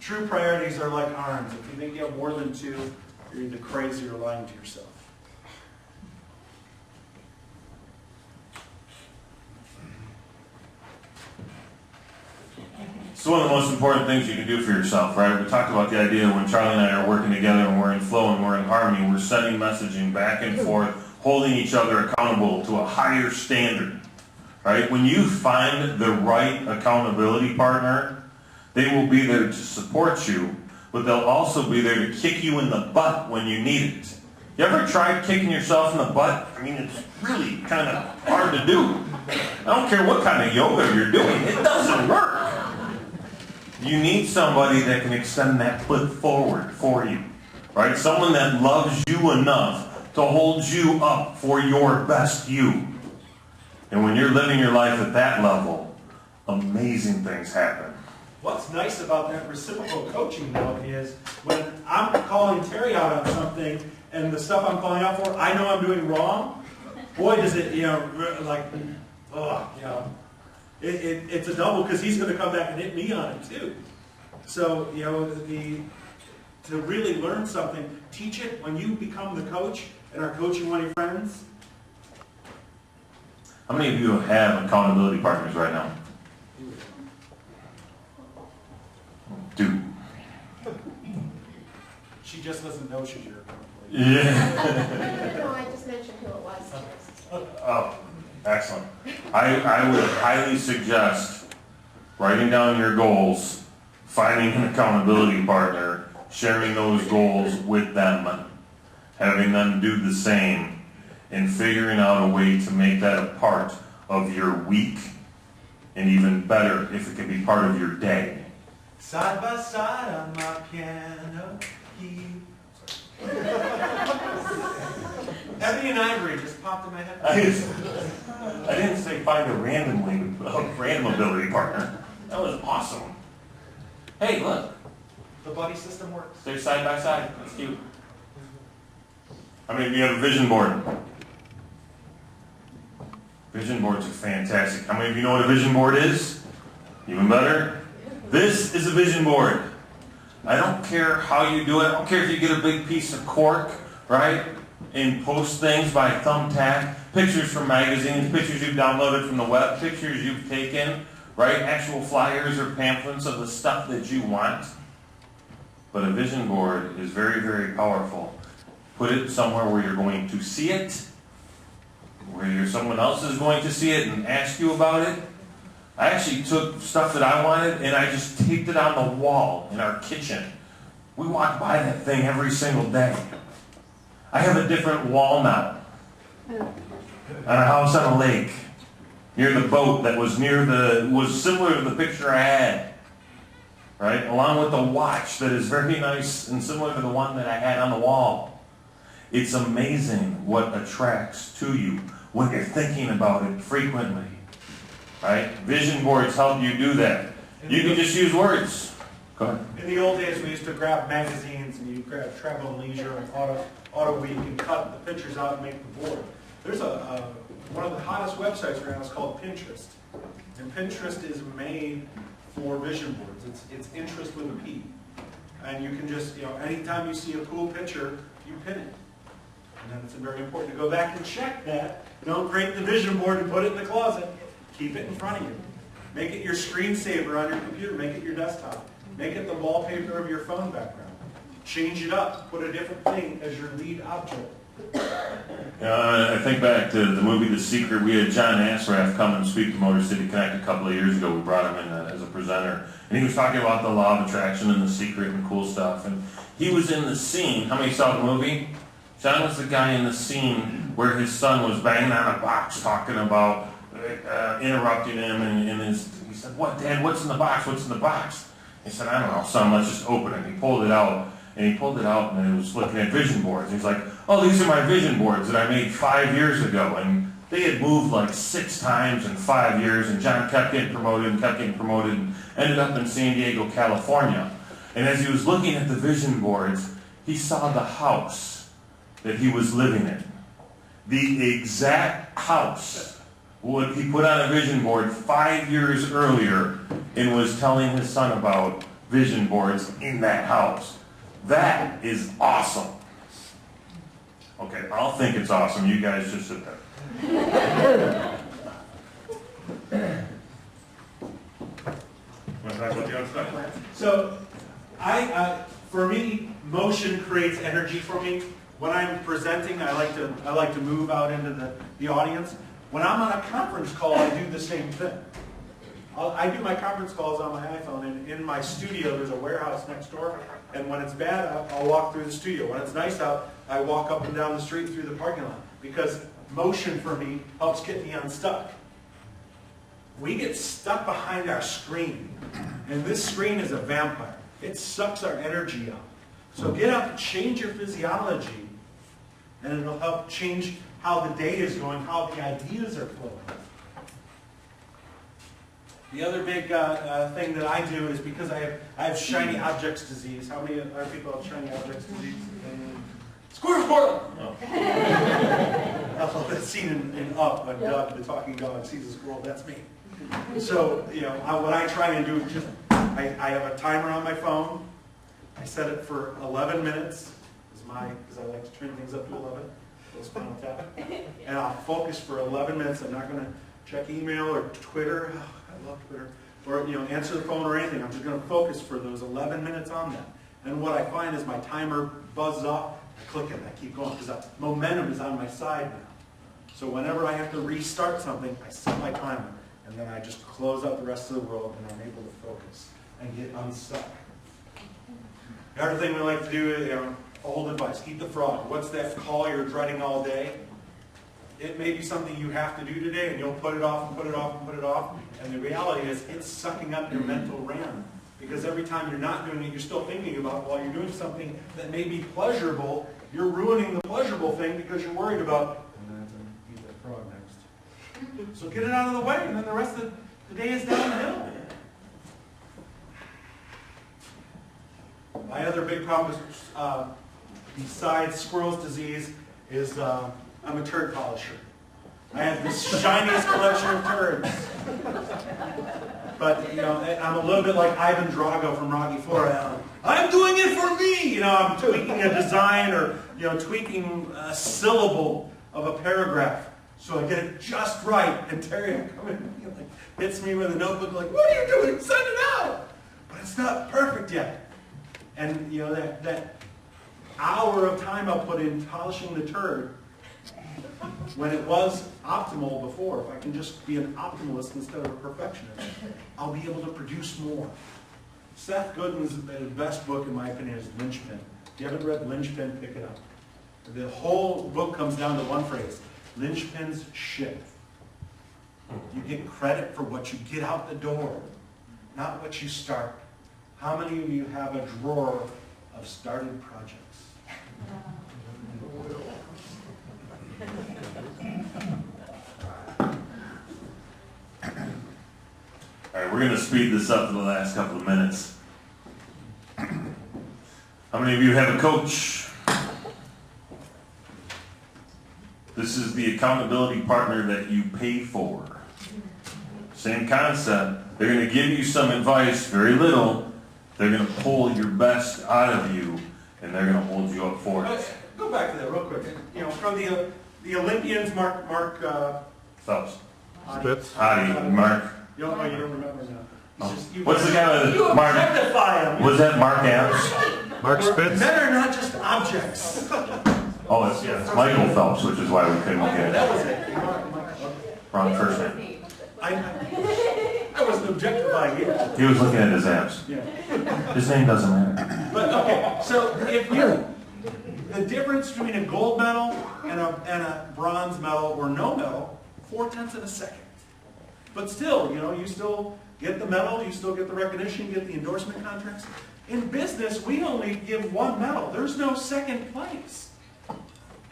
True priorities are like arms. If you think you have more than 2, you're either crazy or lying to yourself. It's one of the most important things you can do for yourself, right? We talked about the idea when Charlie and I are working together and we're in flow and we're in harmony, we're sending messaging back and forth, holding each other accountable to a higher standard, right? When you find the right accountability partner, they will be there to support you, but they'll also be there to kick you in the butt when you need it. You ever tried kicking yourself in the butt? I mean, it's really kind of hard to do. I don't care what kind of yoga you're doing, it doesn't work. You need somebody that can extend that foot forward for you, right? Someone that loves you enough to hold you up for your best you. And when you're living your life at that level, amazing things happen. What's nice about that reciprocal coaching, though, is when I'm calling Terry out on something and the stuff I'm calling out for, I know I'm doing wrong. Boy, does it, it's a double because he's going to come back and hit me on it too. So, to really learn something, teach it when you become the coach and are coaching one of your friends. How many of you have accountability partners right now? Two. She just doesn't know she's your accountability. Yeah. No, I just mentioned who it was. Oh, excellent. I would highly suggest writing down your goals, finding an accountability partner, sharing those goals with them, having them do the same, and figuring out a way to make that a part of your week, and even better, if it can be part of your day. Side by side on my piano key. Ebony and Ivory just popped in my head. I didn't say find a random ability partner. That was awesome. Hey, look, The buddy system works. they're side by side. That's cute. How many of you have a vision board? Vision boards are fantastic. How many of you know what a vision board is? Even better. This is a vision board. I don't care how you do it. I don't care if you get a big piece of cork, right? And post things by thumbtack, pictures from magazines, pictures you've downloaded from the web, pictures you've taken, right? Actual flyers or pamphlets of the stuff that you want. But a vision board is very, very powerful. Put it somewhere where you're going to see it, where someone else is going to see it and ask you about it. I actually took stuff that I wanted and I just taped it on the wall in our kitchen. We walk by that thing every single day. I have a different wall now. On a house on a lake, near the boat that was was similar to the picture I had. Right? Along with the watch that is very nice and similar to the one that I had on the wall. It's amazing what attracts to you when you're thinking about it frequently. Right? Vision boards help you do that. You can just use words. Go ahead. In the old days, we used to grab magazines and you grab Travel and Leisure and Auto Week and cut the pictures out and make the board. There's one of the hottest websites right now is called Pinterest. And Pinterest is made for vision boards. It's interest with a P. And you can just, anytime you see a cool picture, you pin it. And then it's very important to go back and check that. Don't create the vision board and put it in the closet. Keep it in front of you. Make it your screensaver on your computer. Make it your desktop. Make it the wallpaper of your phone background. Change it up. Put a different thing as your lead object. I think back to the movie The Secret. We had John Asraff come and speak to Motor City Connect a couple of years ago. We brought him in as a presenter. And he was talking about the law of attraction and The Secret and cool stuff. And he was in the scene. How many saw the movie? John was the guy in the scene where his son was banging on a box talking about interrupting him. And he said, "What, Dad? What's in the box? What's in the box?" He said, "I don't know, son. Let's just open it." He pulled it out. And he pulled it out and it was looking at vision boards. He's like, "Oh, these are my vision boards that I made 5 years ago." And they had moved like 6 times in 5 years. And John kept getting promoted and ended up in San Diego, California. And as he was looking at the vision boards, he saw the house that he was living in. The exact house what he put on a vision board 5 years earlier and was telling his son about vision boards in that house. That is awesome. Okay, I'll think it's awesome. You guys just sit there. So, for me, motion creates energy for me. When I'm presenting, I like to move out into the audience. When I'm on a conference call, I do the same thing. I do my conference calls on my iPhone, and in my studio, there's a warehouse next door, and when it's bad out, I'll walk through the studio. When it's nice out, I walk up and down the street through the parking lot, because motion for me helps get me unstuck. We get stuck behind our screen, and this screen is a vampire. It sucks our energy out. So get up, change your physiology, and it'll help change how the day is going, how the ideas are flowing. The other big thing that I do is because I have shiny objects disease. How many other people have shiny objects disease? Squirrel, squirrel! Oh. That's seen in Up, when Doug, the talking dog, sees a squirrel. That's me. So, what I try and do is just, I have a timer on my phone. I set it for 11 minutes, because I like to turn things up to 11. Spinal tap. And I'll focus for 11 minutes. I'm not going to check email or Twitter. Oh, I love Twitter. Or answer the phone or anything. I'm just going to focus for those 11 minutes on that. And what I find is my timer buzzes off. I click it and I keep going because the momentum is on my side now. So whenever I have to restart something, I set my timer. And then I just close out the rest of the world and I'm able to focus and get unstuck. The other thing we like to do is, old advice, eat the frog. What's that call you're dreading all day? It may be something you have to do today, and you'll put it off and put it off and put it off. And the reality is, it's sucking up your mental RAM. Because every time you're not doing it, you're still thinking about, while you're doing something that may be pleasurable, you're ruining the pleasurable thing because you're worried about, I'm going to have to eat that frog next. So get it out of the way, and then the rest of the day is downhill. My other big problem is, besides squirrel's disease, is I'm a turd polisher. I have this shiniest collection of turds. But, I'm a little bit like Ivan Drago from Rocky IV. I'm doing it for me! I'm tweaking a design or, tweaking a syllable of a paragraph so I get it just right. And Terry will come in and hits me with a notebook like, what are you doing? Send it out! But it's not perfect yet. And, that hour of time I'll put in polishing the turd, when it was optimal before, if I can just be an optimalist instead of a perfectionist, I'll be able to produce more. Seth Godin's best book, in my opinion, is Linchpin. If you haven't read Linchpin, pick it up. The whole book comes down to one phrase: linchpins ship. You get credit for what you get out the door, not what you start. How many of you have a drawer of started projects? All right, we're going to speed this up for the last couple of minutes. How many of you have a coach? This is the accountability partner that you pay for. Same concept. They're going to give you some advice, very little. They're going to pull your best out of you, and they're going to hold you up for it. Go back to that real quick. From the Olympians, Mark Phelps. Spitz. Hottie, Mark. You don't remember now. What's the guy with Mark? Objectify him. Was that Mark Apps? Mark Spitz. Men are not just objects. Oh, it's Michael Phelps, which is why we couldn't get That it. was it. Wrong first name. I wasn't objectifying you. He was looking at his abs. Yeah. His name doesn't matter. But okay, so if the difference between a gold medal and a bronze medal or no medal, 0.4 of a second. But still, you still get the medal, you still get the recognition, you get the endorsement contracts. In business, we only give one medal. There's no second place.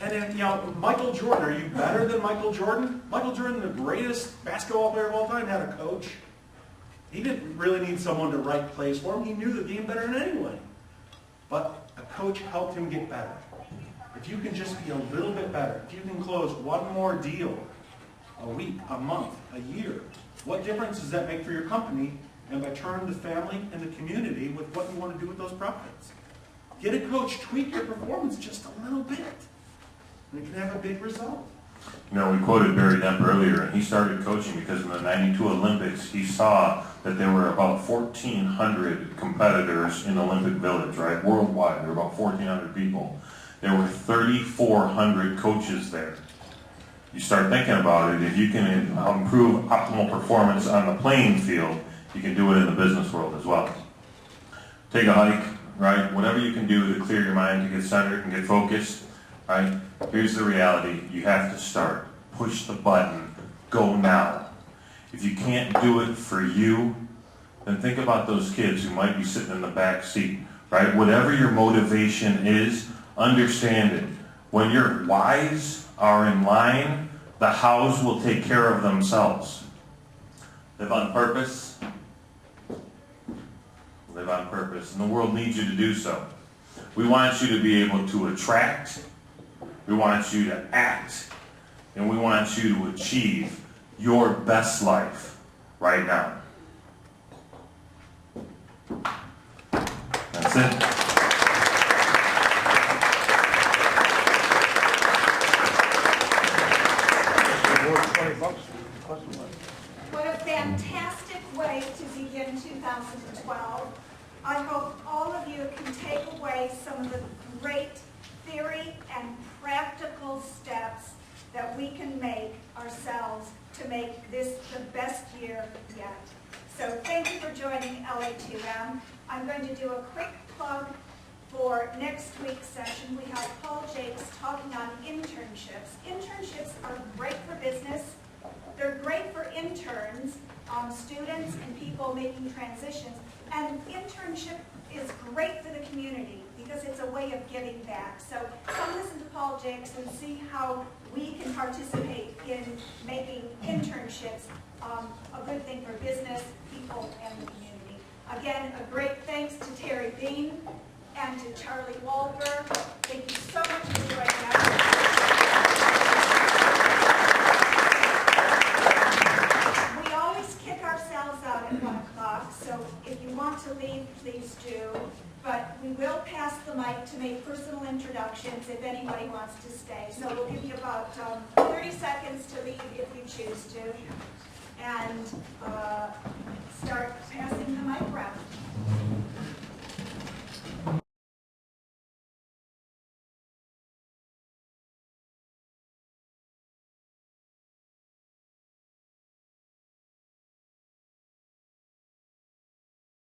And then, Michael Jordan, are you better than Michael Jordan? Michael Jordan, the greatest basketball player of all time, had a coach. He didn't really need someone to write plays for him. He knew the game better than anyone. But a coach helped him get better. If you can just be a little bit better, if you can close one more deal a week, a month, a year, what difference does that make for your company and by turn the family and the community with what you want to do with those profits? Get a coach, tweak your performance just a little bit, and it can have a big result. We quoted Barry Demp earlier, and he started coaching because in the '92 Olympics, he saw that there were about 1,400 competitors in Olympic Village, right? Worldwide, there were about 1,400 people. There were 3,400 coaches there. You start thinking about it, if you can improve optimal performance on the playing field, you can do it in the business world as well. Take a hike, right? Whatever you can do to clear your mind, to get centered and get focused, right? Here's the reality. You have to start. Push the button. Go now. If you can't do it for you, then think about those kids who might be sitting in the back seat, right? Whatever your motivation is, understand it. When your whys are in line, the hows will take care of themselves. Live on purpose. Live on purpose. And the world needs you to do so. We want you to be able to attract. We want you to act. And we want you to achieve your best life right now. That's it. What a fantastic way to begin 2012. I hope all of you can take away some of the great theory and practical steps that we can make ourselves to make this the best year yet. So thank you for joining LA2M. I'm going to do a quick plug for next week's session. We have Paul Jakes talking on internships. Internships are great for business. They're great for interns, students and people making transitions. And internship is great for the community because it's a way of giving back. So come listen to Paul Jakes and see how we can participate in making internships a good thing for business, people, and the community. Again, a great thanks to Terry Bean and to Charlie Wollborg. Thank you so much for joining us. We always kick ourselves out at 1 o'clock, so if you want to leave, please do. But we will pass the mic to make personal introductions if anybody wants to stay. So we'll give you about 30 seconds to leave if you choose to. And start passing the mic around.